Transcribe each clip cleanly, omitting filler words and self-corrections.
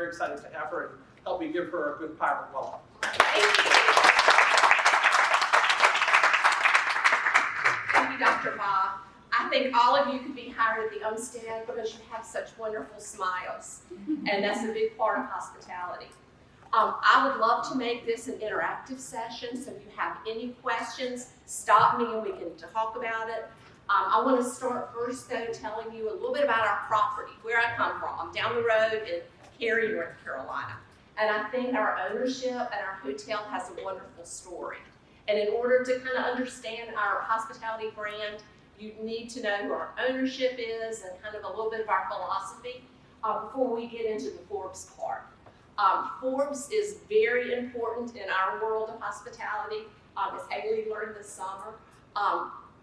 very excited to have her and help me give her a good pirate welcome. Thank you, Dr. Bob. I think all of you could be hired at the Umstead because you have such wonderful smiles, and that's a big part of hospitality. I would love to make this an interactive session, so if you have any questions, stop me and we can talk about it. I want to start first, though, telling you a little bit about our property, where I come from. I'm down the road in Cary, North Carolina, and I think our ownership and our hotel has a wonderful story. And in order to kind of understand our hospitality brand, you need to know who our ownership is and kind of a little bit of our philosophy before we get into the Forbes part. Forbes is very important in our world of hospitality. As Haley learned this summer,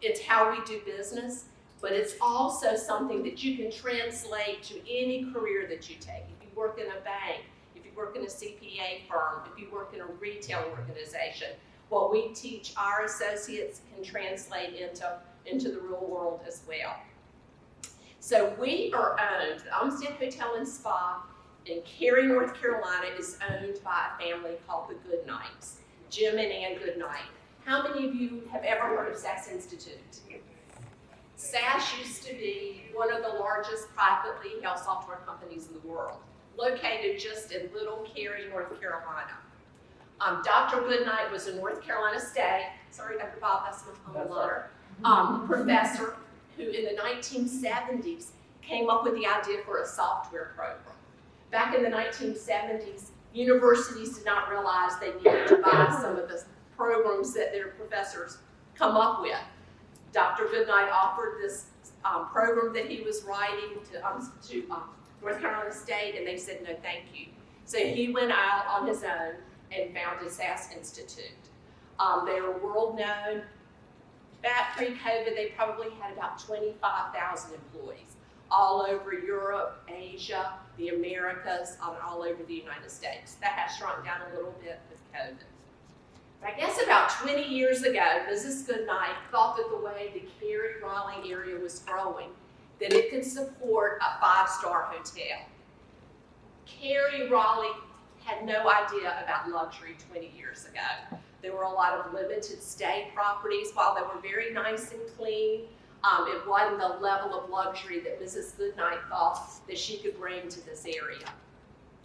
it's how we do business, but it's also something that you can translate to any career that you take. If you work in a bank, if you work in a CPA firm, if you work in a retail organization, what we teach our associates can translate into the real world as well. So we are owned, the Umstead Hotel and Spa in Cary, North Carolina is owned by a family called the Goodnights, Jim and Ann Goodnight. How many of you have ever heard of SAS Institute? SAS used to be one of the largest privately held software companies in the world, located just in Little Cary, North Carolina. Dr. Goodnight was a North Carolina State, sorry Dr. Bob, that's my letter, professor who in the 1970s came up with the idea for a software program. Back in the 1970s, universities did not realize they needed to buy some of the programs that their professors come up with. Dr. Goodnight offered this program that he was writing to North Carolina State, and they said no thank you. So he went out on his own and founded SAS Institute. They were world known. Back pre-COVID, they probably had about 25,000 employees all over Europe, Asia, the Americas, all over the United States. That has shrunk down a little bit with COVID. But I guess about 20 years ago, Mrs. Goodnight thought that the way the Cary-Raleigh area was growing, that it could support a 5-star hotel. Cary-Raleigh had no idea about luxury 20 years ago. There were a lot of limited stay properties. While they were very nice and clean, it wasn't the level of luxury that Mrs. Goodnight thought that she could bring to this area.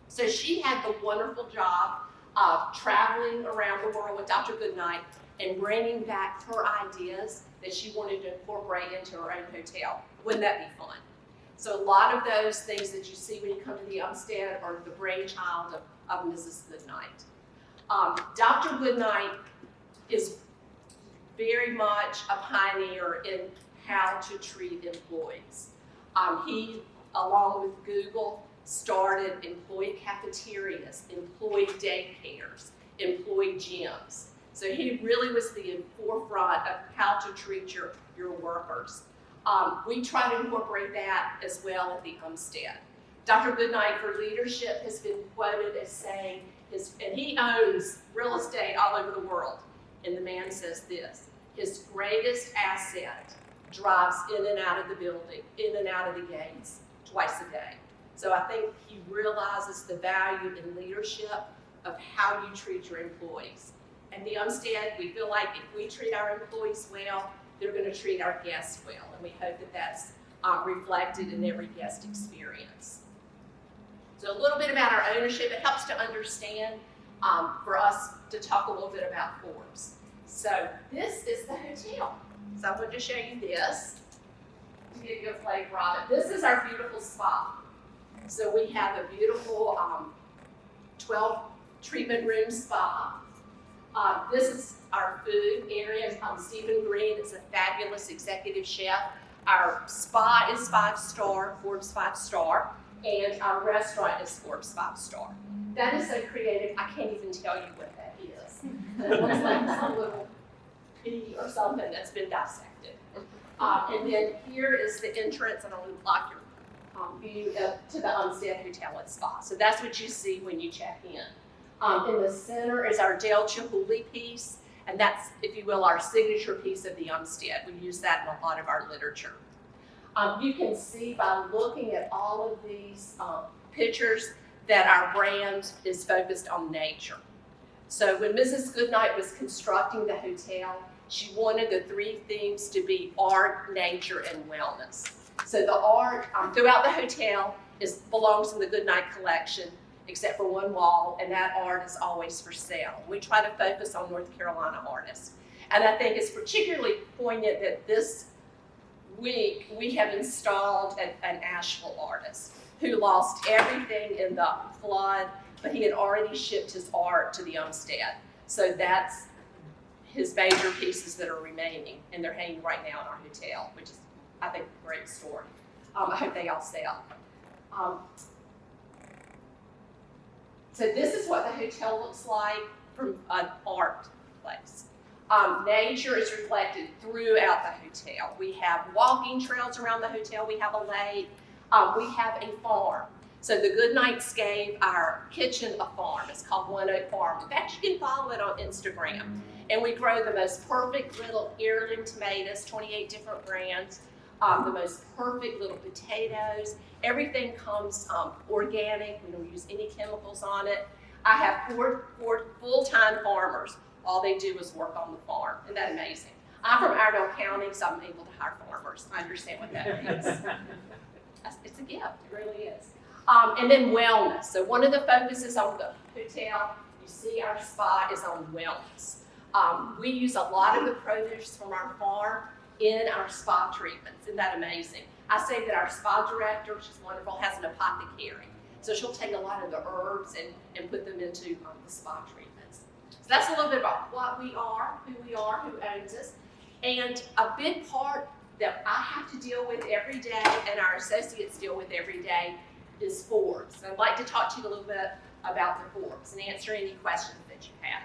So she had the wonderful job of traveling around the world with Dr. Goodnight and bringing back her ideas that she wanted to incorporate into her own hotel. Wouldn't that be fun? So a lot of those things that you see when you come to the Umstead are the brainchild of Mrs. Goodnight. Dr. Goodnight is very much a pioneer in how to treat employees. He, along with Google, started employee cafeterias, employee daycares, employee gyms. So he really was the forefront of how to treat your workers. We try to incorporate that as well at the Umstead. Dr. Goodnight for leadership has been quoted as saying, and he owns real estate all over the world, and the man says this: his greatest asset drives in and out of the building, in and out of the gates, twice a day. So I think he realizes the value in leadership of how you treat your employees. And the Umstead, we feel like if we treat our employees well, they're going to treat our guests well, and we hope that that's reflected in every guest experience. So a little bit about our ownership. It helps to understand for us to talk a little bit about Forbes. So this is the hotel. So I wanted to show you this to give you a flavor of it. This is our beautiful spa. So we have a beautiful 12 treatment room spa. This is our food area. Stephen Green is a fabulous executive chef. Our spa is 5-star, Forbes 5-star, and our restaurant is Forbes 5-star. That is so creative, I can't even tell you what that is. It looks like some little pea or something that's been dissected. And then here is the entrance, and I'm going to block your view to the Umstead Hotel and Spa. So that's what you see when you check in. In the center is our Del Chihuly piece, and that's, if you will, our signature piece of the Umstead. We use that in a lot of our literature. You can see by looking at all of these pictures that our brand is focused on nature. So when Mrs. Goodnight was constructing the hotel, she wanted the three themes to be art, nature, and wellness. So the art throughout the hotel belongs in the Goodnight collection, except for one wall, and that art is always for sale. We try to focus on North Carolina artists. And I think it's particularly poignant that this week we have installed an Asheville artist who lost everything in the flood, but he had already shipped his art to the Umstead. So that's his major pieces that are remaining, and they're hanging right now in our hotel, which is, I think, a great story. I hope they all sell. So this is what the hotel looks like from an art place. Nature is reflected throughout the hotel. We have walking trails around the hotel. We have a lake. We have a farm. So the Goodnights gave our kitchen a farm. It's called One Oak Farm. In fact, you can follow it on Instagram. And we grow the most perfect little heirloom tomatoes, 28 different brands, the most perfect little potatoes. Everything comes organic. We don't use any chemicals on it. I have four full-time farmers. All they do is work on the farm. Isn't that amazing? I'm from Iredell County, so I'm able to hire farmers. I understand what that means. It's a gift, it really is. And then wellness. So one of the focuses on the hotel, you see our spa is on wellness. We use a lot of the produce from our farm in our spa treatments. Isn't that amazing? I say that our spa director, she's wonderful, has an apothecary. So she'll take a lot of the herbs and put them into the spa treatments. So that's a little bit about what we are, who owns us. And a big part that I have to deal with every day and our associates deal with every day is Forbes. And I'd like to talk to you a little bit about the Forbes and answer any questions that you have.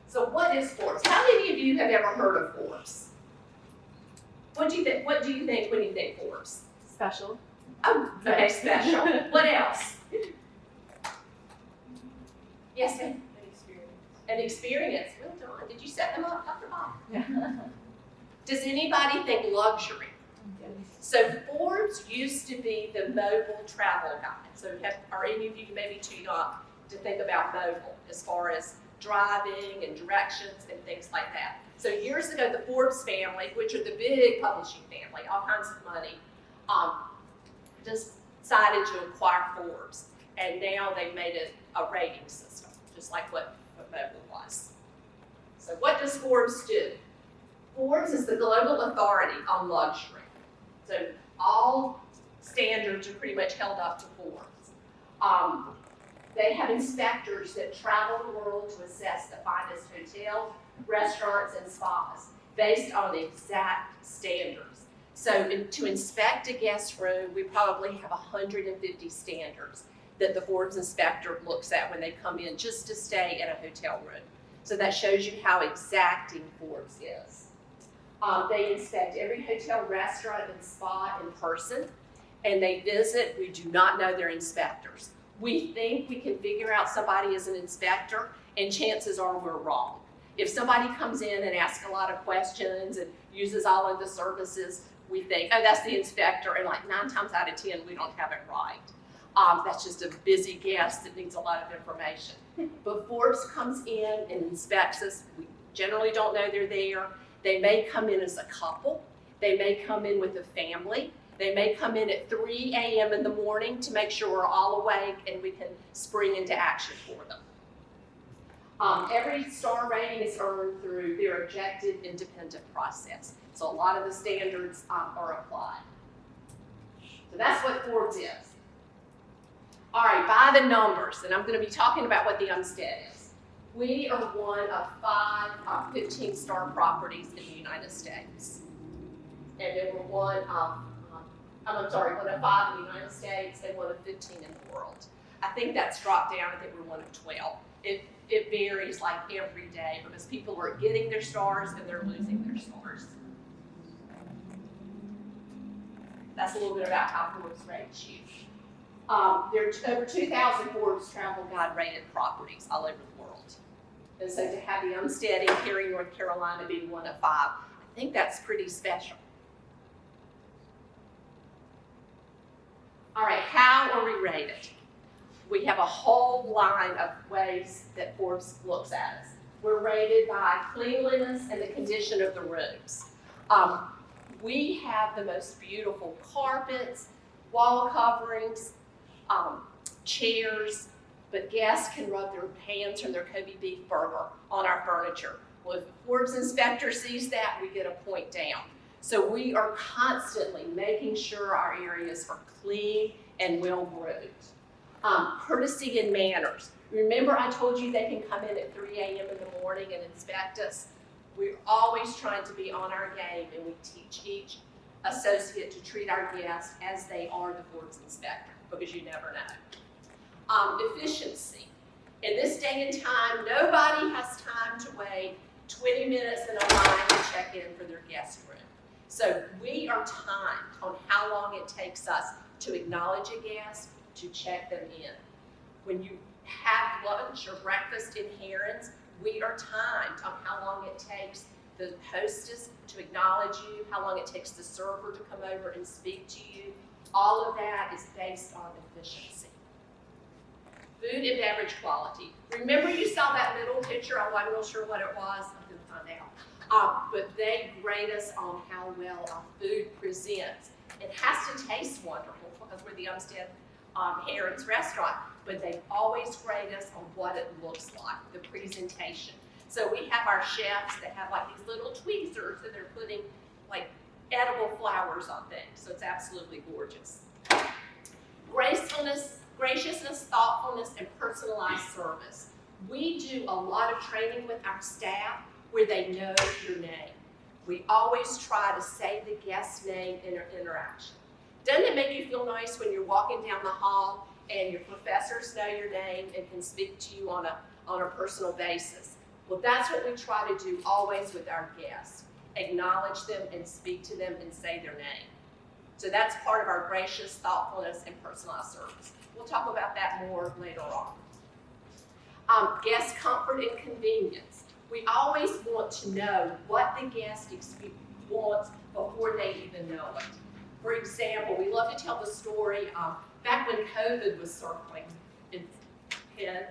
So what is Forbes? How many of you have ever heard of Forbes? What do you think? What do you think when you think Forbes? Special. Oh, okay, special. What else? Yes, ma'am. An experience. Well done. Did you set them up, Dr. Bob? Yeah. Does anybody think luxury? So Forbes used to be the mobile travel guide. So are any of you maybe too young to think about mobile as far as driving and directions and things like that? So years ago, the Forbes family, which are the big publishing family, all kinds of money, decided to acquire Forbes. And now they've made it a rating system, just like what mobile was. So what does Forbes do? Forbes is the global authority on luxury. So all standards are pretty much held up to Forbes. They have inspectors that travel the world to assess the finest hotels, restaurants, and spas based on the exact standards. So to inspect a guest room, we probably have 150 standards that the Forbes inspector looks at when they come in just to stay in a hotel room. So that shows you how exacting Forbes is. They inspect every hotel, restaurant, and spa in person, and they visit. We do not know they're inspectors. We think we can figure out somebody is an inspector, and chances are we're wrong. If somebody comes in and asks a lot of questions and uses all of the services, we think, oh, that's the inspector, and like 9 times out of 10, we don't have it right. That's just a busy guest that needs a lot of information. But Forbes comes in and inspects us. We generally don't know they're there. They may come in as a couple. They may come in with a family. They may come in at 3 a.m. in the morning to make sure we're all awake and we can spring into action for them. Every star rating is earned through their objective, independent process. So a lot of the standards are applied. So that's what Forbes is. All right, by the numbers, and I'm going to be talking about what the Umstead is. We are one of 5 15-star properties in the United States. And then we're one of 5 in the United States and one of 15 in the world. I think that's dropped down. I think we're one of 12. It varies like every day because people are getting their stars and they're losing their stars. That's a little bit about how Forbes rates you. There are over 2,000 Forbes Travel Guide rated properties all over the world. And so to have the Umstead in Cary, North Carolina be one of 5, I think that's pretty special. All right, how are we rated? We have a whole line of ways that Forbes looks at us. We're rated by cleanliness and the condition of the rooms. We have the most beautiful carpets, wall coverings, chairs, but guests can rub their hands from their Kobe beef burger on our furniture. Well, if the Forbes inspector sees that, we get a point down. So we are constantly making sure our areas are clean and well groomed. Courtesy and manners. Remember I told you they can come in at 3 a.m. in the morning and inspect us? We're always trying to be on our game, and we teach each associate to treat our guests as they are the Forbes inspector, because you never know. Efficiency. In this day and time, nobody has time to wait 20 minutes in a line to check in for their guest room. So we are timed on how long it takes us to acknowledge a guest, to check them in. When you have lunch or breakfast in Herons, we are timed on how long it takes the hostess to acknowledge you, how long it takes the server to come over and speak to you. All of that is based on efficiency. Food and beverage quality. Remember you saw that middle picture? I wasn't real sure what it was. I'm going to find out. But they grade us on how well our food presents. It has to taste wonderful because we're the Umstead Herons restaurant, but they always grade us on what it looks like, the presentation. So we have our chefs that have like these little tweezers and they're putting like edible flowers on things. So it's absolutely gorgeous. Graciousness, thoughtfulness, and personalized service. We do a lot of training with our staff where they know your name. We always try to say the guest's name in our interaction. Doesn't it make you feel nice when you're walking down the hall and your professors know your name and can speak to you on a personal basis? Well, that's what we try to do always with our guests. Acknowledge them and speak to them and say their name. So that's part of our gracious thoughtfulness and personalized service. We'll talk about that more later on. Guest comfort and convenience. We always want to know what the guest wants before they even know it. For example, we love to tell the story, back when COVID was circling in Penn,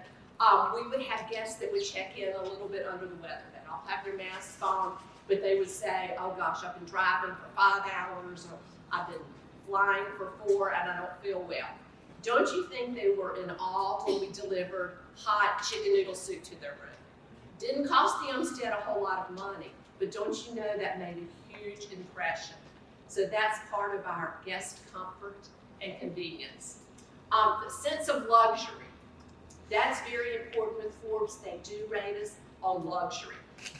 we would have guests that would check in a little bit under the weather. They'd all have their masks on, but they would say, oh gosh, I've been driving for 5 hours, or I've been flying for 4 and I don't feel well. Don't you think they were in awe when we delivered hot chicken noodle soup to their room? Didn't cost the Umstead a whole lot of money, but don't you know that made a huge impression? So that's part of our guest comfort and convenience. The sense of luxury. That's very important with Forbes. They do rate us on luxury.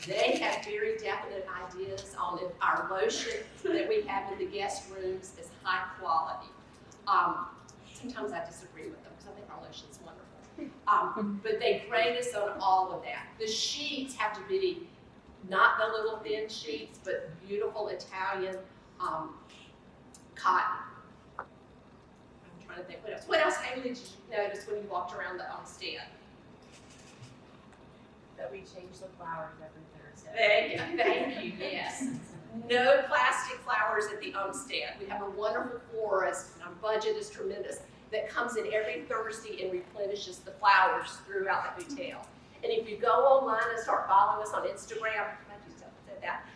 They have very definite ideas on if our lotion that we have in the guest rooms is high quality. Sometimes I disagree with them because I think our lotion's wonderful. But they grade us on all of that. The sheets have to be not the little thin sheets, but beautiful Italian cotton. I'm trying to think what else. What else, Haley, did you notice when you walked around the Umstead? That we change the flowers every Thursday. Thank you, yes. No plastic flowers at the Umstead. We have a wonderful florist, and our budget is tremendous, that comes in every Thursday and replenishes the flowers throughout the hotel. And if you go online and start following us on Instagram, I just said that,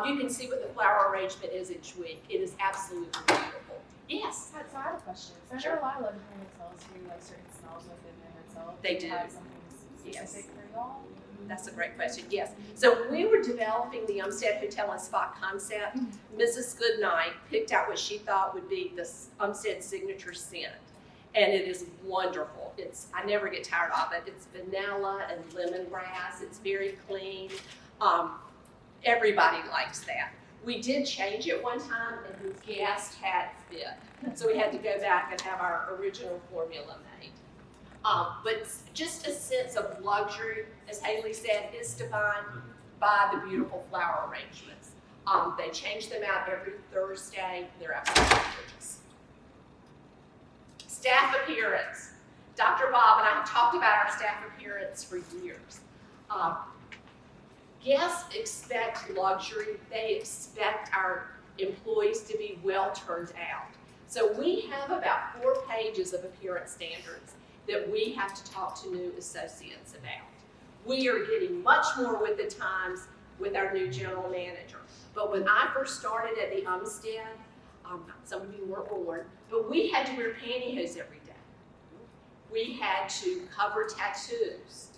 you can see what the flower arrangement is each week. It is absolutely beautiful. Yes? So I have a question. So Sure. there are a lot of luxury hotels who like certain smells within their hotel. They do. Have something specific for y'all? That's a great question, yes. So when we were developing the Umstead Hotel and Spa concept, Mrs. Goodnight picked out what she thought would be the Umstead signature scent. And it is wonderful. I never get tired of it. It's vanilla and lemongrass. It's very clean. Everybody likes that. We did change it one time and the guest had fit. So we had to go back and have our original formula made. But just a sense of luxury, as Haley said, is defined by the beautiful flower arrangements. They change them out every Thursday. They're absolutely gorgeous. Staff appearance. Dr. Bob and I have talked about our staff appearance for years. Guests expect luxury. They expect our employees to be well turned out. So we have about 4 pages of appearance standards that we have to talk to new associates about. We are getting much more with the times with our new general manager. But when I first started at the Umstead, some of you weren't born, but we had to wear pantyhose every day. We had to cover tattoos.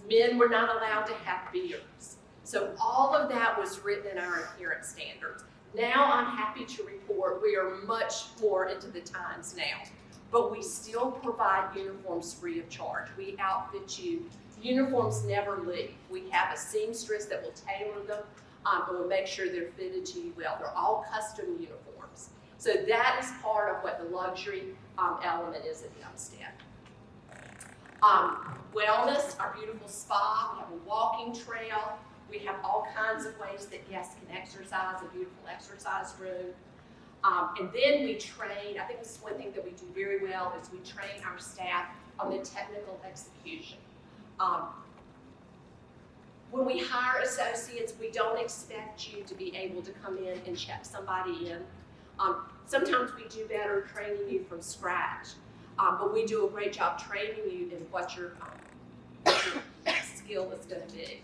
Men were not allowed to have beards. So all of that was written in our appearance standards. Now I'm happy to report we are much more into the times now, but we still provide uniforms free of charge. We outfit you. Uniforms never leave. We have a seamstress that will tailor them and will make sure they're fitted to you well. They're all custom uniforms. So that is part of what the luxury element is at the Umstead. Wellness, our beautiful spa, we have a walking trail. We have all kinds of ways that guests can exercise, a beautiful exercise room. And then we train, I think this is one thing that we do very well, is we train our staff on the technical execution. When we hire associates, we don't expect you to be able to come in and check somebody in. Sometimes we do better training you from scratch, but we do a great job training you in what your skill is going to be.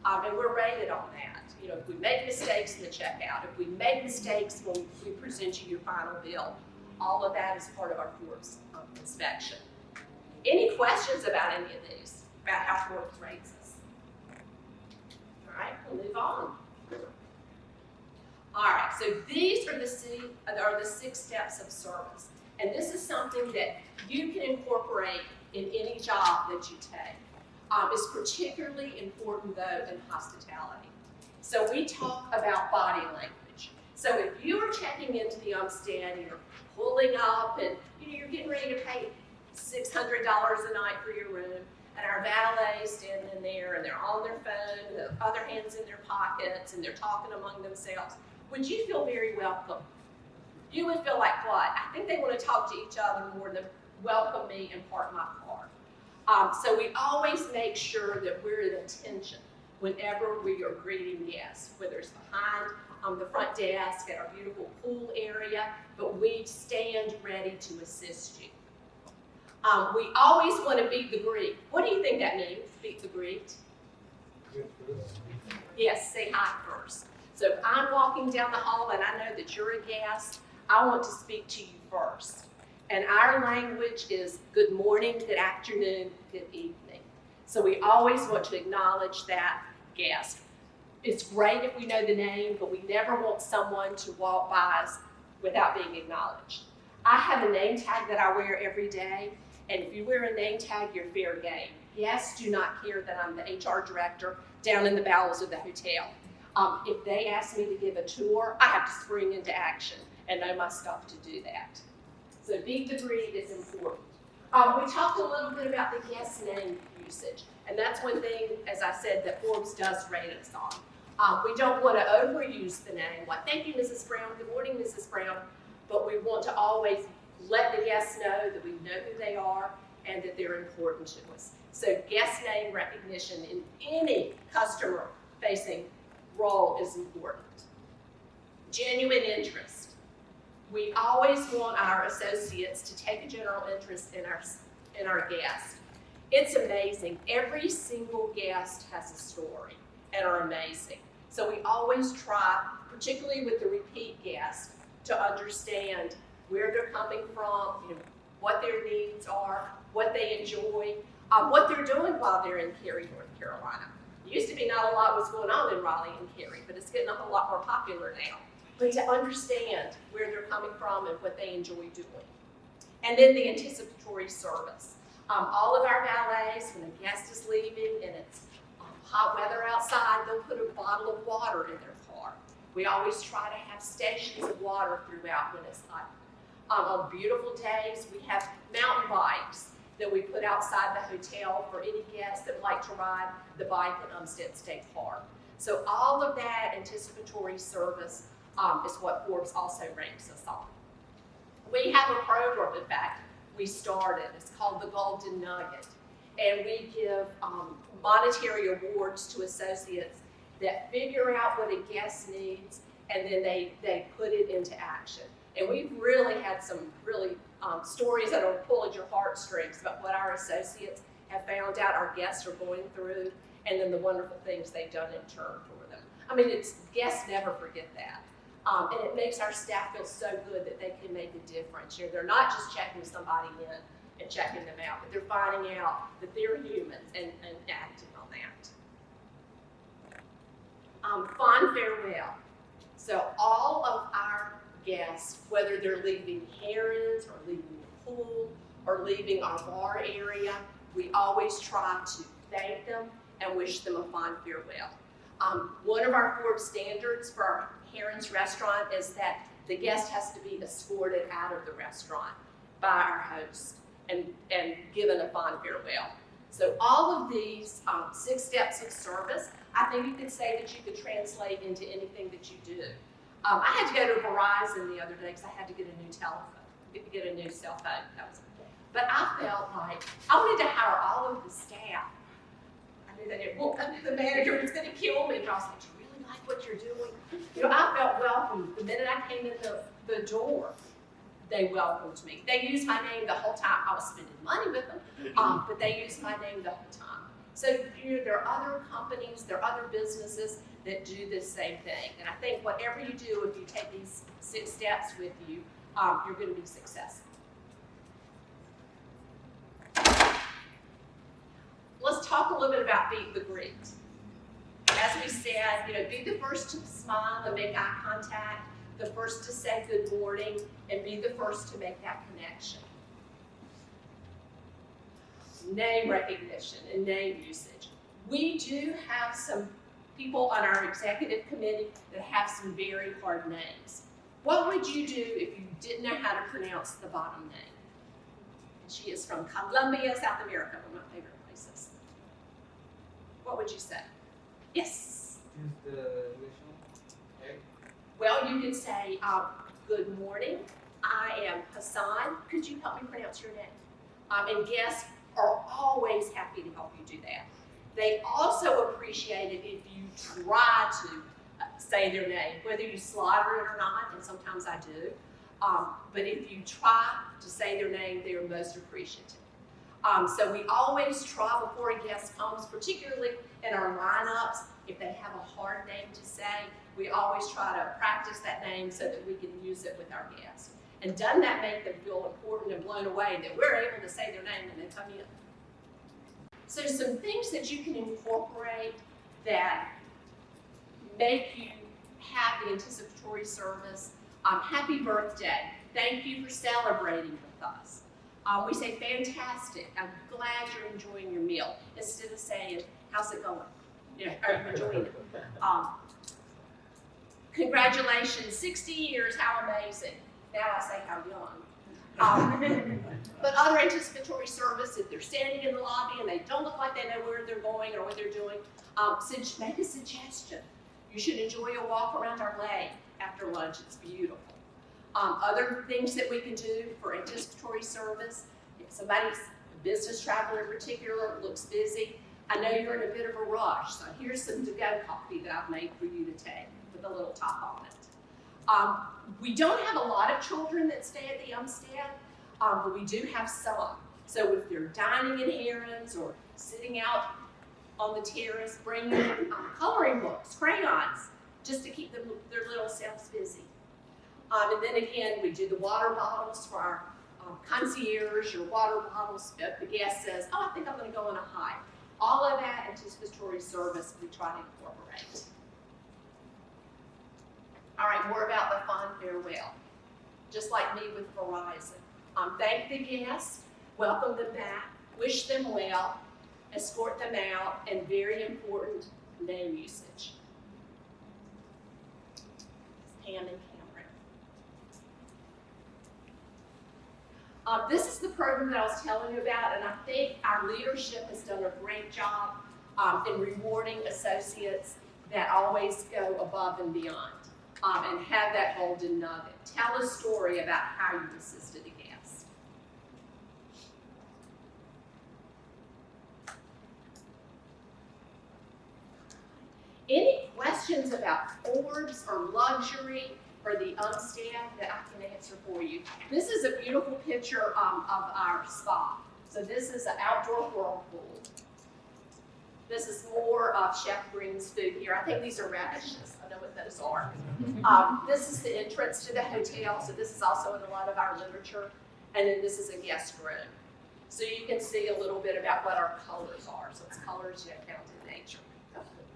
And we're rated on that. You know, if we make mistakes in the checkout, if we make mistakes when we present you your final bill, all of that is part of our Forbes inspection. Any questions about any of these, about how Forbes rates us? All right, we'll move on. All right, so these are the 6 steps of service. And this is something that you can incorporate in any job that you take. It's particularly important, though, in hospitality. So we talk about body language. So if you are checking into the Umstead and you're pulling up and you're getting ready to pay $600 a night for your room, and our valet's standing in there and they're on their phone, the other hand's in their pockets, and they're talking among themselves, would you feel very welcome? You would feel like, what? I think they want to talk to each other more than welcome me and park my car. So we always make sure that we're at attention whenever we are greeting guests, whether it's behind the front desk at our beautiful pool area, but we stand ready to assist you. We always want to beat the greet. What do you think that means, beat the greet? Yes, say hi first. So if I'm walking down the hall and I know that you're a guest, I want to speak to you first. And our language is good morning, good afternoon, good evening. So we always want to acknowledge that guest. It's great if we know the name, but we never want someone to walk by us without being acknowledged. I have a name tag that I wear every day, and if you wear a name tag, you're fair game. Guests do not care that I'm the HR director down in the bowels of the hotel. If they ask me to give a tour, I have to spring into action and know my stuff to do that. So beat the greet is important. We talked a little bit about the guest name usage, and that's one thing, as I said, that Forbes does rate us on. We don't want to overuse the name, like, thank you, Mrs. Brown, good morning, Mrs. Brown, but we want to always let the guests know that we know who they are and that they're important to us. So guest name recognition in any customer-facing role is important. Genuine interest. We always want our associates to take a general interest in our guest. It's amazing. Every single guest has a story and are amazing. So we always try, particularly with the repeat guests, to understand where they're coming from, what their needs are, what they enjoy, what they're doing while they're in Cary, North Carolina. It used to be not a lot was going on in Raleigh and Cary, but it's getting a whole lot more popular now. But to understand where they're coming from and what they enjoy doing. And then the anticipatory service. All of our valets, when a guest is leaving and it's hot weather outside, they'll put a bottle of water in their car. We always try to have stations of water throughout when it's hot. On beautiful days, we have mountain bikes that we put outside the hotel for any guests that would like to ride the bike at Umstead State Park. So all of that anticipatory service is what Forbes also ranks us on. We have a program, in fact, we started. It's called the Golden Nugget. And we give monetary awards to associates that figure out what a guest needs and then they put it into action. And we've really had some really stories that will pull at your heartstrings about what our associates have found out our guests are going through, and then the wonderful things they've done in turn for them. I mean, guests never forget that. And it makes our staff feel so good that they can make a difference. You know, they're not just checking somebody in and checking them out, but they're finding out that they're humans and acting on that. Fond farewell. So all of our guests, whether they're leaving Herons or leaving the pool or leaving our bar area, we always try to thank them and wish them a fond farewell. One of our Forbes standards for our Herons restaurant is that the guest has to be escorted out of the restaurant by our host and given a fond farewell. So all of these 6 steps of service, I think you could say that you could translate into anything that you do. I had to go to Verizon the other day because I had to get a new telephone, get a new cell phone. But I felt like I wanted to hire all of the staff. I knew that the manager was going to kill me, but I was like, do you really like what you're doing? You know, I felt welcome. The minute I came in the door, they welcomed me. They used my name the whole time. I was spending money with them, but they used my name the whole time. So there are other companies, there are other businesses that do the same thing. And I think whatever you do, if you take these 6 steps with you, you're going to be successful. Let's talk a little bit about meet the greet. As we said, be the first to smile and make eye contact, the first to say good morning, and be the first to make that connection. Name recognition and name usage. We do have some people on our executive committee that have some very hard names. What would you do if you didn't know how to pronounce the bottom name? And she is from Colombia, South America, one of my favorite places. What would you say? Yes? Use the English one. Okay. Well, you could say, good morning, I am Hassan. Could you help me pronounce your name? And guests are always happy to help you do that. They also appreciate it if you try to say their name, whether you slaughter it or not, and sometimes I do. But if you try to say their name, they are most appreciative. So we always try before a guest comes, particularly in our lineups, if they have a hard name to say, we always try to practice that name so that we can use it with our guests. And doesn't that make them feel important and blown away that we're able to say their name when they come in? So some things that you can incorporate that make you have the anticipatory service. Happy birthday. Thank you for celebrating with us. We say fantastic. I'm glad you're enjoying your meal. Instead of saying, how's it going? Are you enjoying it? Congratulations, 60 years, how amazing. Now I say how young. But other anticipatory service, if they're standing in the lobby and they don't look like they know where they're going or what they're doing, make a suggestion. You should enjoy a walk around our lake after lunch. It's beautiful. Other things that we can do for anticipatory service, if somebody's a business traveler in particular looks busy, I know you're in a bit of a rush, so here's some to-go coffee that I've made for you to take with a little top on it. We don't have a lot of children that stay at the Umstead, but we do have some. So if they're dining in Herons or sitting out on the terrace, bring in coloring books, crayons, just to keep their little selves busy. And then again, we do the water bottles for our concierge or water bottles. If the guest says, I think I'm going to go on a hike. All of that anticipatory service we try to incorporate. All right, more about the fond farewell. Just like me with Verizon. Thank the guests, welcome them back, wish them well, escort them out, and very important, name usage. Pam and Cameron. This is the program that I was telling you about, and I think our leadership has done a great job in rewarding associates that always go above and beyond and have that golden nugget. Tell a story about how you assisted a guest. Any questions about Forbes or luxury for the Umstead that I can answer for you. This is a beautiful picture of our spa. So this is an outdoor whirlpool. This is more of Chef Green's food here. I think these are radishes. I know what those are. This is the entrance to the hotel. So this is also in a lot of our literature. And then this is a guest room. So you can see a little bit about what our colors are. So it's colors you have found in nature.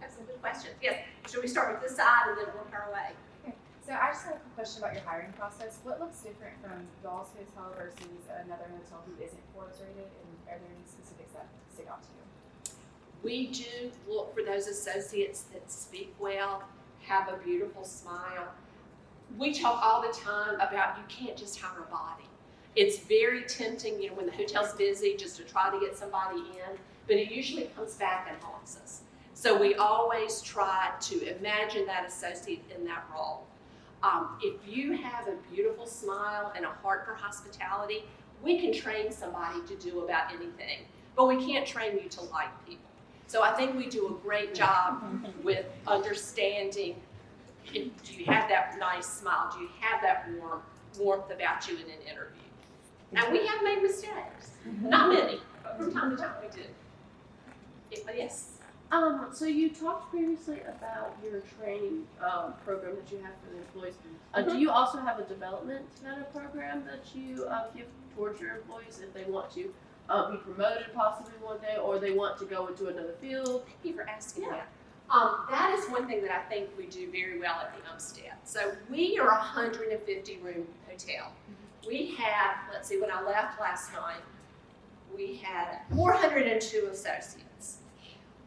That's some good questions. Yes. Should we start with this side and then work our way? Okay. So I just have a question about your hiring process. What looks different from y'all's hotel versus another hotel who isn't Forbes rated, and are there any specifics that stick out to you? We do look for those associates that speak well, have a beautiful smile. We talk all the time about you can't just hire a body. It's very tempting, when the hotel's busy, just to try to get somebody in, but it usually comes back and haunts us. So we always try to imagine that associate in that role. If you have a beautiful smile and a heart for hospitality, we can train somebody to do about anything, but we can't train you to like people. So I think we do a great job with understanding, do you have that nice smile? Do you have that warmth about you in an interview? Now, we have made mistakes. Not many, but from time to time we do. Yes. So you talked previously about your training program that you have for the employees. Do you also have a development kind of program that you give towards your employees if they want to be promoted possibly one day, or they want to go into another field? Thank you for asking that. That is one thing that I think we do very well at the Umstead. So we are a 150-room hotel. We have, let's see, when I left last night, we had 402 associates.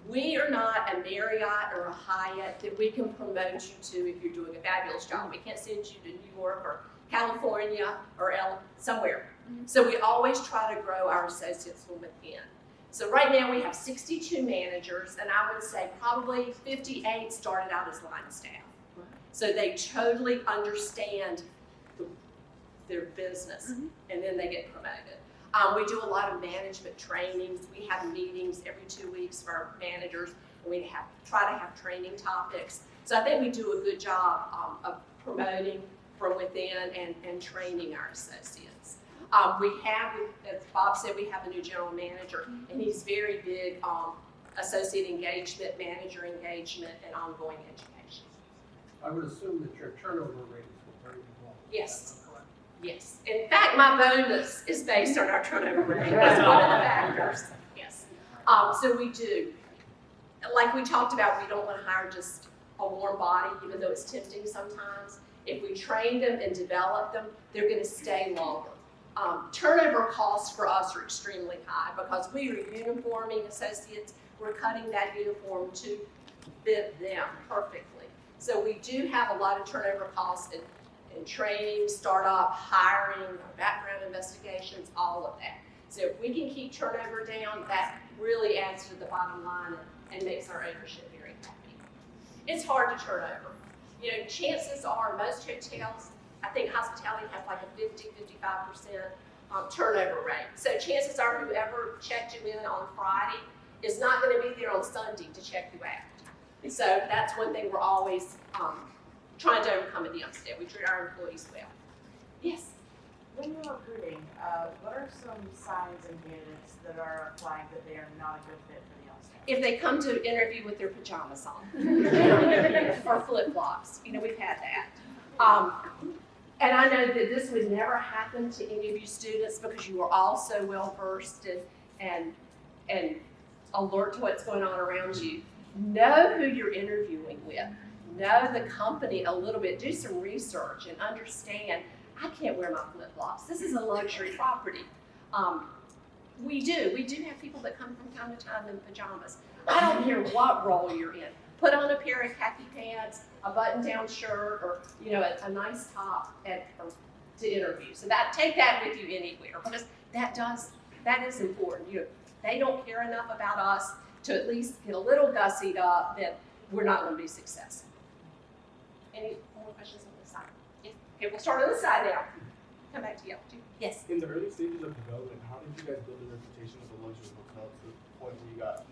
We are not a Marriott or a Hyatt that we can promote you to if you're doing a fabulous job. We can't send you to New York or California or somewhere. So we always try to grow our associates from within. So right now we have 62 managers, and I would say probably 58 started out as line staff. So they totally understand their business, and then they get promoted. We do a lot of management trainings. We have meetings every 2 weeks for our managers, and we try to have training topics. So I think we do a good job of promoting from within and training our associates. We have, as Bob said, we have a new general manager, and he's very big on associate engagement, manager engagement, and ongoing education. I would assume that your turnover rate is very low. Yes. Yes. In fact, my bonus is based on our turnover rate. That's one of the factors. Yes. So we do. Like we talked about, we don't want to hire just a warm body, even though it's tempting sometimes. If we train them and develop them, they're going to stay longer. Turnover costs for us are extremely high because we are uniforming associates. We're cutting that uniform to fit them perfectly. So we do have a lot of turnover costs in training, startup, hiring, background investigations, all of that. So if we can keep turnover down, that really adds to the bottom line and makes our ownership very happy. It's hard to turn over. Chances are most hotels, I think hospitality has like a 50-55% turnover rate. So chances are whoever checked you in on Friday is not going to be there on Sunday to check you out. So that's one thing we're always trying to overcome at the Umstead. We treat our employees well. Yes? When you're recruiting, what are some signs in candidates that are a flag that they are not a good fit for the Umstead? If they come to interview with their pajamas on or flip-flops, we've had that. And I know that this would never happen to any of you students because you are all so well versed and alert to what's going on around you. Know who you're interviewing with. Know the company a little bit. Do some research and understand. I can't wear my flip-flops. This is a luxury property. We do have people that come from time to time in pajamas. I don't care what role you're in. Put on a pair of khaki pants, a button-down shirt, or a nice top to interview. So take that with you anywhere because that is important. They don't care enough about us to at least get a little gussied up that we're not going to be successful. Any more questions on this side? Yes. Okay, we'll start on this side now. Come back to you. Yes. In the early stages of development, how did you guys build a reputation as a luxury hotel to the point where you got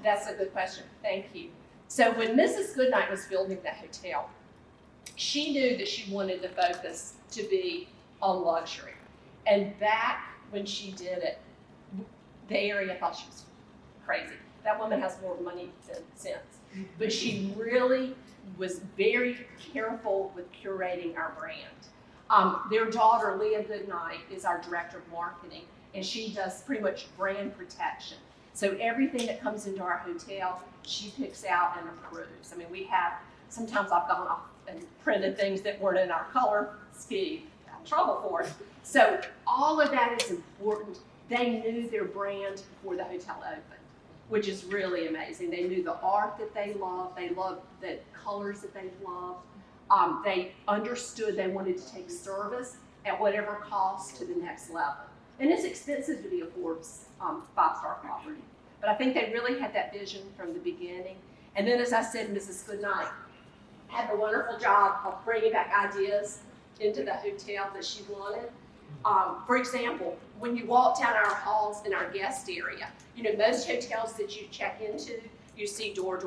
That's a good question. Thank you. So when Mrs. Goodnight was building the hotel, she knew that she wanted the focus to be on luxury. And back when she did it, the area thought she was crazy. That woman has more money than sense. But she really was very careful with curating our brand. Their daughter, Leah Goodnight, is our director of marketing, and she does pretty much brand protection. So everything that comes into our hotel, she picks out and approves. I mean, we have, sometimes I've gone off and printed things that weren't in our color scheme, got in trouble for it. So all of that is important. They knew their brand before the hotel opened, which is really amazing. They knew the art that they loved the colors that they loved. They understood they wanted to take service at whatever cost to the next level. And it's expensive to be a Forbes 5-star property. But I think they really had that vision from the beginning. And then, as I said, Mrs. Goodnight had the wonderful job of bringing back ideas into the hotel that she wanted. For example, when you walk down our halls in our guest area, you know, most hotels that you check into, you see door.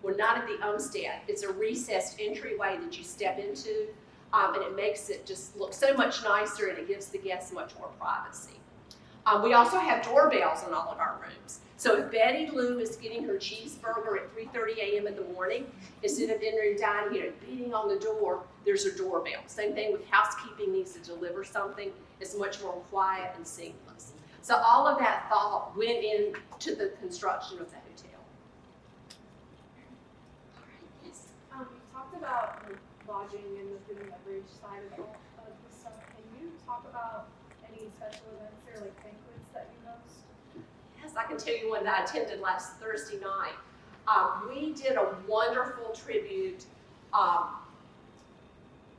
Well, not at the Umstead. It's a recessed entryway that you step into, and it makes it just look so much nicer, and it gives the guests much more privacy. We also have doorbells in all of our rooms. So if Betty Lou is getting her cheeseburger at 3:30 a.m. in the morning, instead of in-room dining, you know, beating on the door, there's a doorbell. Same thing with housekeeping needs to deliver something. It's much more quiet and seamless. So all of that thought went into the construction of the hotel. All right, yes. You talked about the lodging and the food and beverage side of all of the stuff. Can you talk about any special events or like banquets that you host? Yes, I can tell you one that I attended last Thursday night. We did a wonderful tribute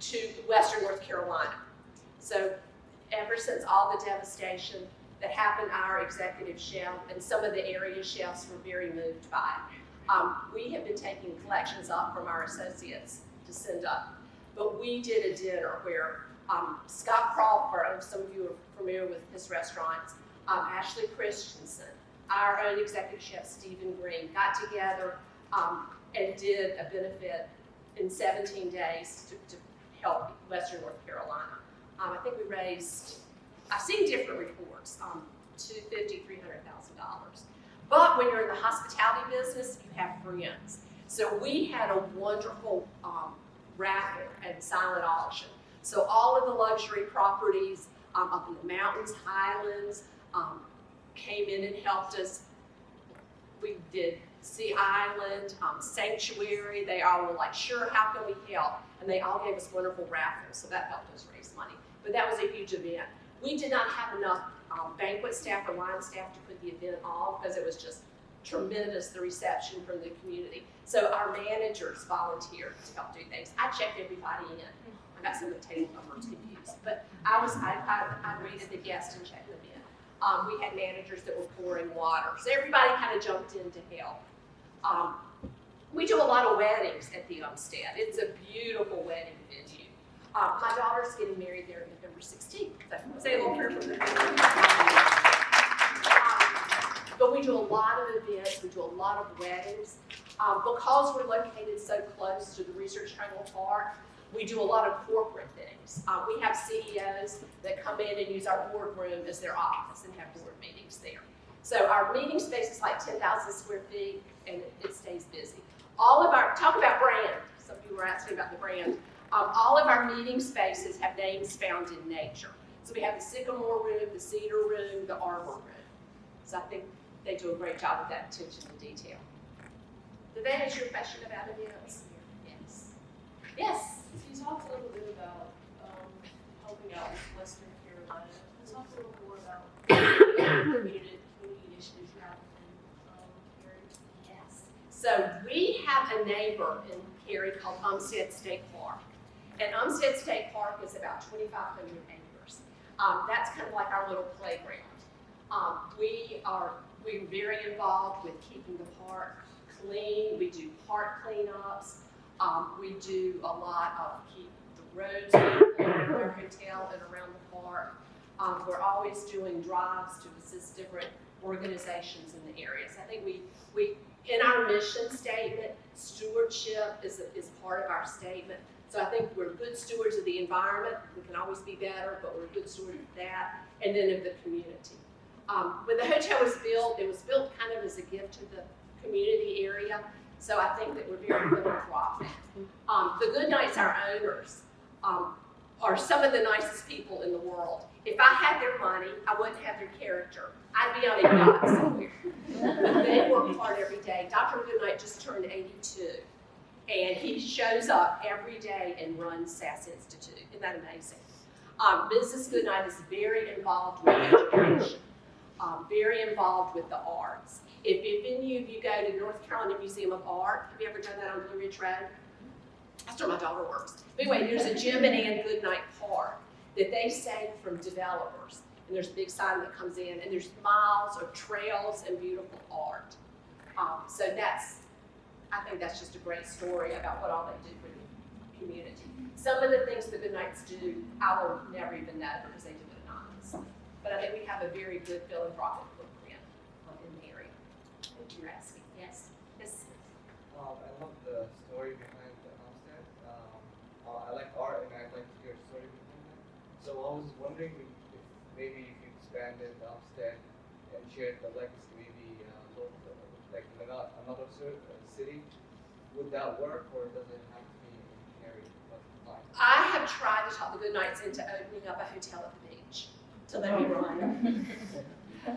to Western North Carolina. So ever since all the devastation that happened, our executive chef and some of the area chefs were very moved by it. We have been taking collections up from our associates to send up. But we did a dinner where Scott Crawford, some of you are familiar with his restaurants, Ashley Christensen, our own executive chef Stephen Green, got together and did a benefit in 17 days to help Western North Carolina. I think we raised, I've seen different reports, $250,000, $300,000. But when you're in the hospitality business, you have friends. So we had a wonderful raffle and silent auction. So all of the luxury properties up in the mountains, highlands, came in and helped us. We did Sea Island, Sanctuary. They all were like, sure, how can we help? And they all gave us wonderful raffles, so that helped us raise money. But that was a huge event. We did not have enough banquet staff or line staff to put the event on because it was just tremendous, the reception from the community. So our managers volunteered to help do things. I checked everybody in. I got some of the table numbers confused, but I greeted the guests and checked them in. We had managers that were pouring water, so everybody kind of jumped in to help. We do a lot of weddings at the Umstead. It's a beautiful wedding venue. My daughter's getting married there November 16th. So say a little prayer for her. But we do a lot of events. We do a lot of weddings. Because we're located so close to the Research Triangle Park, we do a lot of corporate things. We have CEOs that come in and use our boardroom as their office and have board meetings there. So our meeting space is like 10,000 square feet, and it stays busy. All of our, talk about brand. Some people were asking about the brand. All of our meeting spaces have names found in nature. So we have the sycamore room, the cedar room, the arbor room. So I think they do a great job with that attention to detail. Did that answer your question about events? Yes. Yes. You talked a little bit about helping out with Western Carolina. Can you talk a little more about community initiatives you have in Cary? Yes. So we have a neighbor in Cary called Umstead State Park. And Umstead State Park is about 2,500 acres. That's kind of like our little playground. We're very involved with keeping the park clean. We do park cleanups. We do a lot of keep the roads clean around our hotel and around the park. We're always doing drives to assist different organizations in the area. So I think we in our mission statement, stewardship is part of our statement. So I think we're good stewards of the environment. We can always be better, but we're good stewards of that, and then of the community. When the hotel was built, it was built kind of as a gift to the community area. So I think that we're very philanthropic. The Goodnights, our owners, are some of the nicest people in the world. If I had their money, I wouldn't have their character. I'd be on a yacht somewhere. But they work hard every day. Dr. Goodnight just turned 82, and he shows up every day and runs SAS Institute. Isn't that amazing? Mrs. Goodnight is very involved with education, very involved with the arts. If any of you go to North Carolina Museum of Art, have you ever done that on Blue Ridge Road? That's where my daughter works. But anyway, there's a Jim and Ann Goodnight Park that they saved from developers. And there's a big sign that comes in, and there's miles of trails and beautiful art. So I think that's just a great story about what all they do for the community. Some of the things the Goodnights do, I will never even know because they do it anonymously. But I think we have a very good philanthropic footprint in the area. Thank you for asking. Yes? Yes? I love the story behind the Umstead. I like art and I'd like to hear a story behind that. So I was wondering if maybe if you expanded the Umstead and shared the legacy, maybe like in another city, would that work or does it have to be in Cary? I have tried to talk the Goodnights into opening up a hotel at the beach to let me run.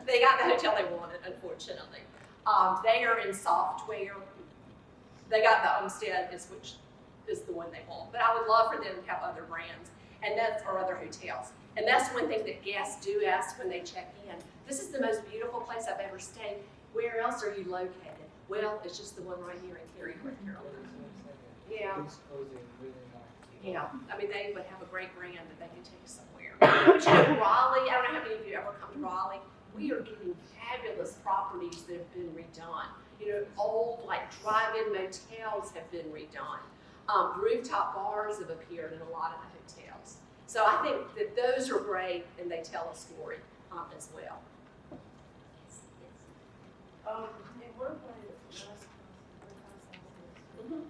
They got the hotel they wanted, unfortunately. They are in software. They got the Umstead, which is the one they want. But I would love for them to have other brands or other hotels. And that's one thing that guests do ask when they check in. This is the most beautiful place I've ever stayed. Where else are you located? Well, it's just the one right here in Cary, North Carolina. Yeah. Looks cozy and really nice. Yeah, I mean, they would have a great brand that they could take somewhere. But you know, Raleigh, I don't know how many of you ever come to Raleigh. We are getting fabulous properties that have been redone. You know, old, like, drive-in motels have been redone. Rooftop bars have appeared in a lot of the hotels. So I think that those are great, and they tell a story as well. In one way, the last Mhm.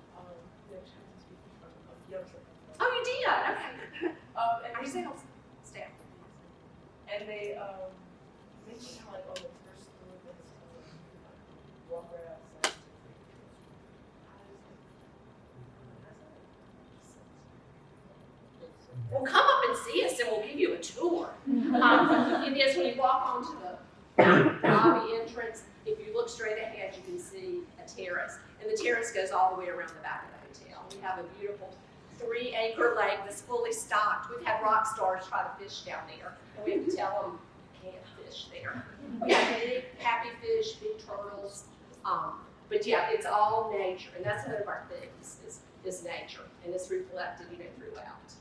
speaking from a younger. Oh, you did? Okay. And Our sales staff. they mentioned how like on the first floor there's walk right outside. Well, come up and see us, and we'll give you a tour. It is when you walk onto the lobby entrance. If you look straight ahead, you can see a terrace, and the terrace goes all the way around the back of the hotel. We have a beautiful 3-acre lake that's fully stocked. We've had rock stars try to fish down there, and we have to tell them you can't fish there. We have big happy fish, big turtles, but yeah, it's all nature, and that's one of our things is nature, and it's reflected, throughout.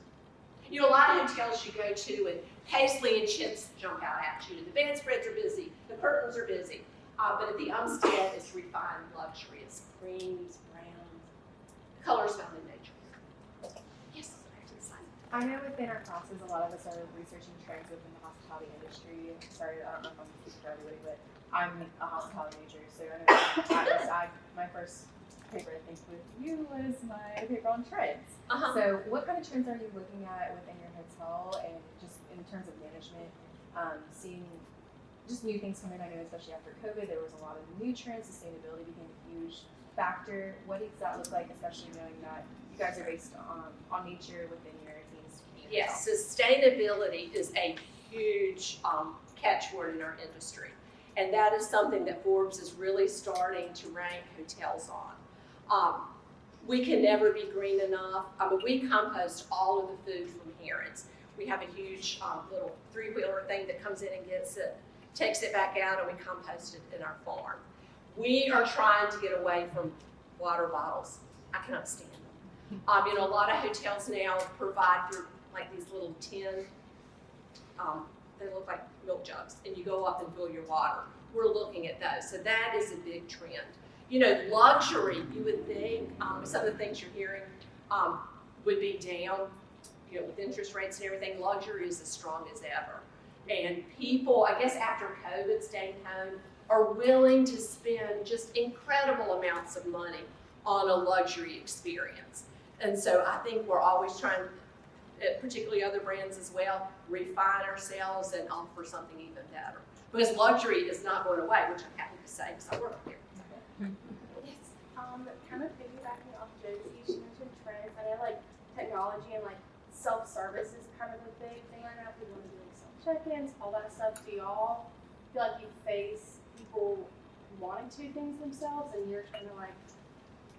A lot of hotels you go to, and Paisley and chintz jump out at you. The bedspreads are busy, the curtains are busy. But at the Umstead, it's refined luxury. It's creams, browns, colors found in nature. Yes, back to the side. I know within our classes, a lot of us are researching trends within the hospitality industry. Sorry, I don't know if I'm speaking for everybody, but I'm a hospitality major, so my first paper, I think, with you was my paper on trends. So what kind of trends are you looking at within your hotel and just in terms of management, seeing just new things come in? I know especially after COVID, there was a lot of new trends. Sustainability became a huge factor. What does that look like, especially knowing that you guys are based on nature within your team's community? Yes, sustainability is a huge catchword in our industry. And that is something that Forbes is really starting to rank hotels on. We can never be green enough. We compost all of the food from herons. We have a huge little 3-wheeler thing that comes in and gets it, takes it back out, and we compost it in our farm. We are trying to get away from water bottles. I cannot stand them. A lot of hotels now provide like these little tin, they look like milk jugs, and you go up and fill your water. We're looking at those. So that is a big trend. Luxury, you would think, some of the things you're hearing would be down, with interest rates and everything. Luxury is as strong as ever. And people, I guess after COVID, staying home, are willing to spend just incredible amounts of money on a luxury experience. And so I think we're always trying, particularly other brands as well, refine ourselves and offer something even better. Because luxury is not going away, which I'm happy to say because I work here. Yes. Kind of piggybacking off Josie, she mentioned trends. I know like technology and like self-service is kind of a big thing right now. People want to do like self-check-ins, all that stuff. Do y'all feel like you face people wanting to do things themselves and you're trying to like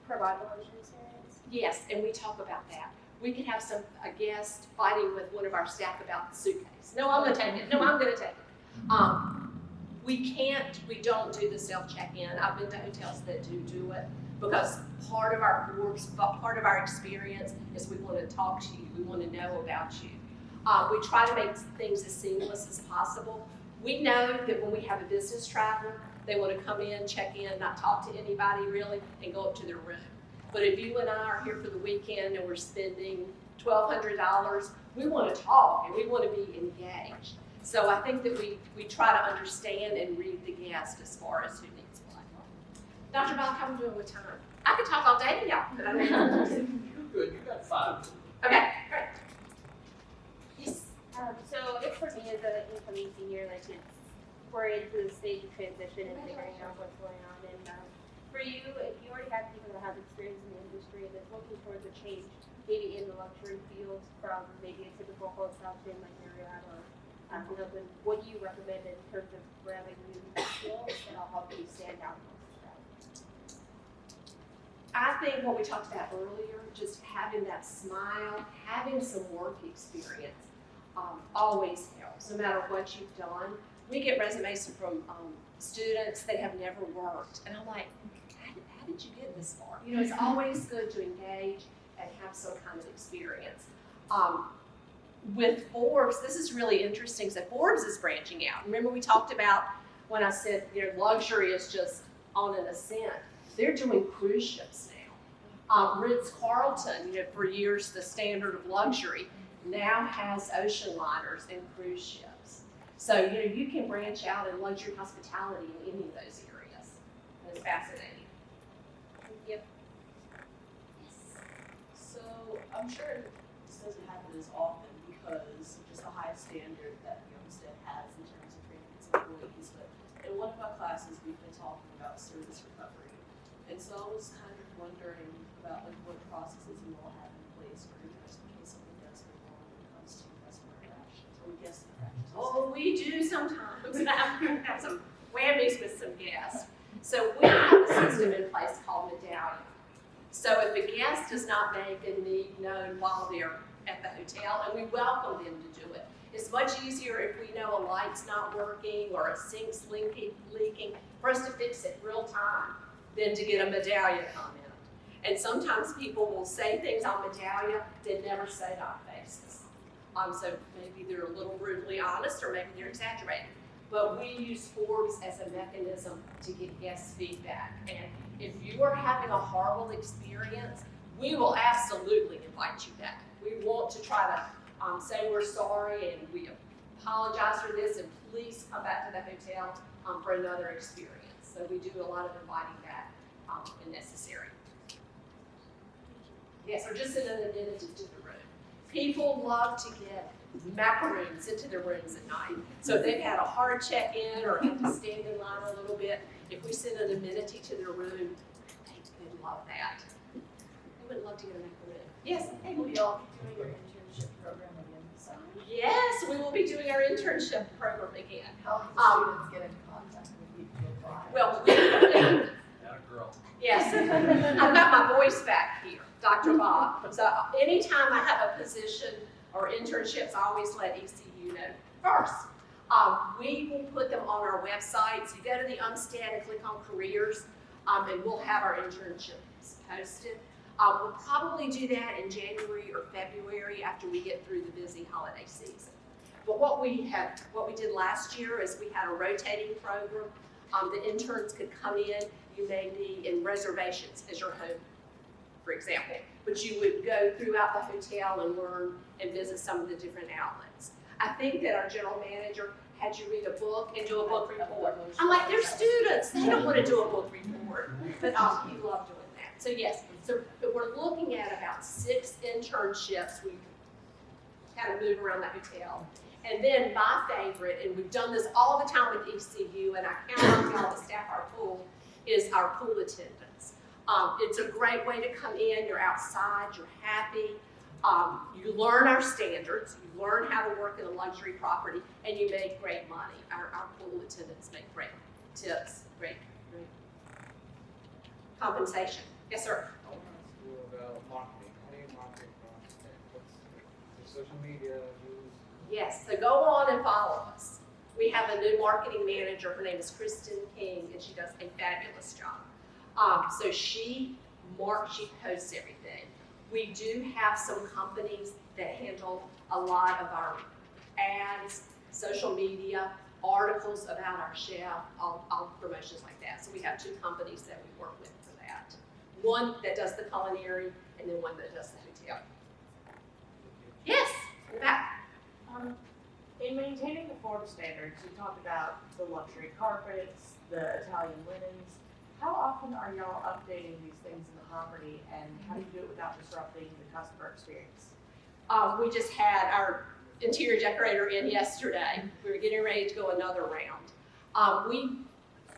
provide the luxury experience? Yes, and we talk about that. We could have a guest fighting with one of our staff about the suitcase. No, I'm gonna take it. No, I'm gonna take it. We don't do the self-check-in. I've been to hotels that do it because part of our Forbes, part of our experience is we want to talk to you. We want to know about you. We try to make things as seamless as possible. We know that when we have a business traveler, they want to come in, check in, not talk to anybody really, and go up to their room. But if you and I are here for the weekend and we're spending $1,200, we want to talk and we want to be engaged. So I think that we try to understand and read the guest as far as who needs what. Dr. Bob, how are we doing with time? I could talk all day to y'all, but I don't know. You're good, you got 5. Okay, great. Yes. So I guess for me as an incoming senior, like we're into the stage of transition and figuring out what's going on. And for you, if you already have people that have experience in the industry that's looking towards a change, maybe in the luxury field from maybe a typical hotel chain like Marriott or Hilton, what do you recommend in terms of grabbing new skills that'll help you stand out amongst the crowd? I think what we talked about earlier, just having that smile, having some work experience, always helps, no matter what you've done. We get resumes from students that have never worked, and I'm like, how did you get this far? You know, it's always good to engage and have some kind of experience. With Forbes, this is really interesting. So Forbes is branching out. Remember we talked about when I said, you know, luxury is just on an ascent. They're doing cruise ships now. Ritz-Carlton, you know, for years the standard of luxury, now has ocean liners and cruise ships. So, you know, you can branch out in luxury hospitality in any of those areas. And it's fascinating. Yep. So I'm sure this doesn't happen as often because of just the high standard that Umstead has in terms of training its employees. But in one of our classes, we've been talking about service recovery. And so I was kind of wondering about like what processes you all have in place for just in case something does go wrong when it comes to customer interactions or guest interactions. Oh, we do sometimes have some whammies with some guests. So we have a system in place called medallion. So if a guest does not make a need known while they're at the hotel, and we welcome them to do it. It's much easier if we know a light's not working or a sink's leaking for us to fix it real time than to get a medallion comment. And sometimes people will say things on medallion that never say it on faces. So maybe they're a little brutally honest or maybe they're exaggerating. But we use Forbes as a mechanism to get guest feedback. And if you are having a horrible experience, we will absolutely invite you back. We want to try to say we're sorry and we apologize for this and please come back to the hotel for another experience. So we do a lot of inviting back when necessary. Yes, or just send an amenity to the room. People love to get macaroons into their rooms at night. So if they've had a hard check-in or have to stand in line a little bit, if we send an amenity to their room, they love that. They would love to get a macaroon. Yes? Hey, Will y'all be doing your internship program again this summer? Yes, we will be doing our internship program again. How do students get in contact with you to apply? Well, That a girl. yes, I've got my voice back here, Dr. Bob. So anytime I have a position or internships, I always let ECU know first. We will put them on our website. So you go to the Umstead and click on careers, and we'll have our internships posted. We'll probably do that in January or February after we get through the busy holiday season. But what we did last year is we had a rotating program. The interns could come in. You may be in reservations as your home, for example. But you would go throughout the hotel and learn and visit some of the different outlets. I think that our general manager had you read a book and do a book report. I'm like, they're students, they don't want to do a book report, but you love doing that. So yes, so we're looking at about 6 internships. We kind of move around that hotel. And then my favorite, and we've done this all the time with ECU, and I count on all the staff our pool, is our pool attendance. It's a great way to come in, you're outside, you're happy. You learn our standards, you learn how to work in a luxury property, and you make great money. Our pool attendants make great tips, great compensation. Yes, sir. I want to ask you about marketing. How do you market for Umstead? What's your social media, news? Yes, so go on and follow us. We have a new marketing manager, her name is Kristen King, and she does a fabulous job. So she posts everything. We do have some companies that handle a lot of our ads, social media, articles about our chef, all promotions like that. So we have 2 companies that we work with for that. One that does the culinary, and then one that does the hotel. Yes, in the back. In maintaining the Forbes standards, you talked about the luxury carpets, the Italian linens. How often are y'all updating these things in the property, and how do you do it without disrupting the customer experience? We just had our interior decorator in yesterday. We were getting ready to go another round.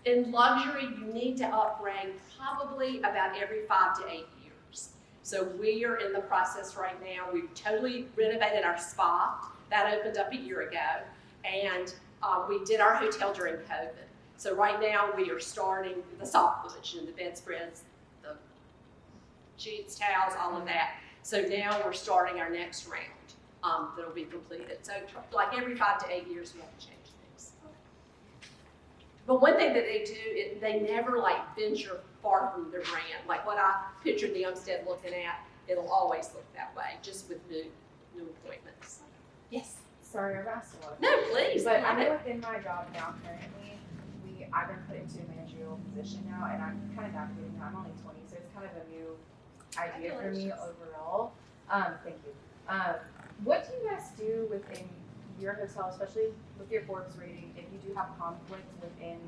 In luxury, you need to upgrade probably about every 5 to 8 years. So we are in the process right now. We've totally renovated our spa. That opened up a year ago. And we did our hotel during COVID. So right now we are starting the soft cushion, the bedspreads, the sheets, towels, all of that. So now we're starting our next round that'll be completed. So like every 5 to 8 years we have to change things. But one thing that they do, they never like venture far from their brand. Like what I pictured the Umstead looking at, it'll always look that way, just with new appointments. Yes. Sorry, I've asked a lot. No, please. But I know within my job now currently, I've been put into a managerial position now, and I'm kind of navigating that. I'm only 20, so it's kind of a new idea for me overall. Thank you. What do you guys do within your hotel, especially with your Forbes rating, if you do have conflict within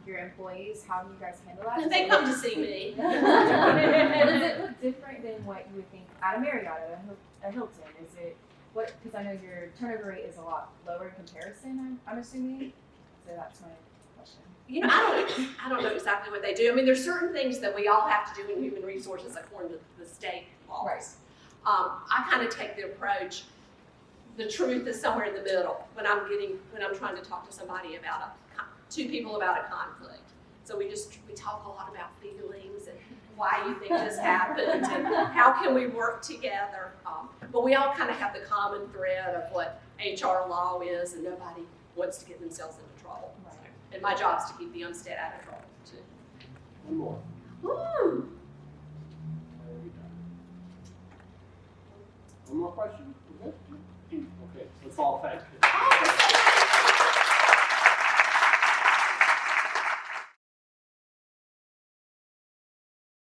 your employees? How do you guys handle that? They come to see me. Does it look different than what you would think at a Marriott, a Hilton? Is it what? Because I know your turnover rate is a lot lower in comparison. I'm assuming. So that's my question. You know, I don't know exactly what they do. I mean, there's certain things that we all have to do in human resources according to the state laws. Right. I kind of take the approach, the truth is somewhere in the middle when I'm trying to talk to somebody about 2 people about a conflict. So we talk a lot about feelings and why you think this happened and how can we work together. But we all kind of have the common thread of what HR law is, and nobody wants to get themselves into trouble. Right. So, and my job is to keep the Umstead out of trouble too. One more. Woo! One more question? Okay, let's all thank you. Oh,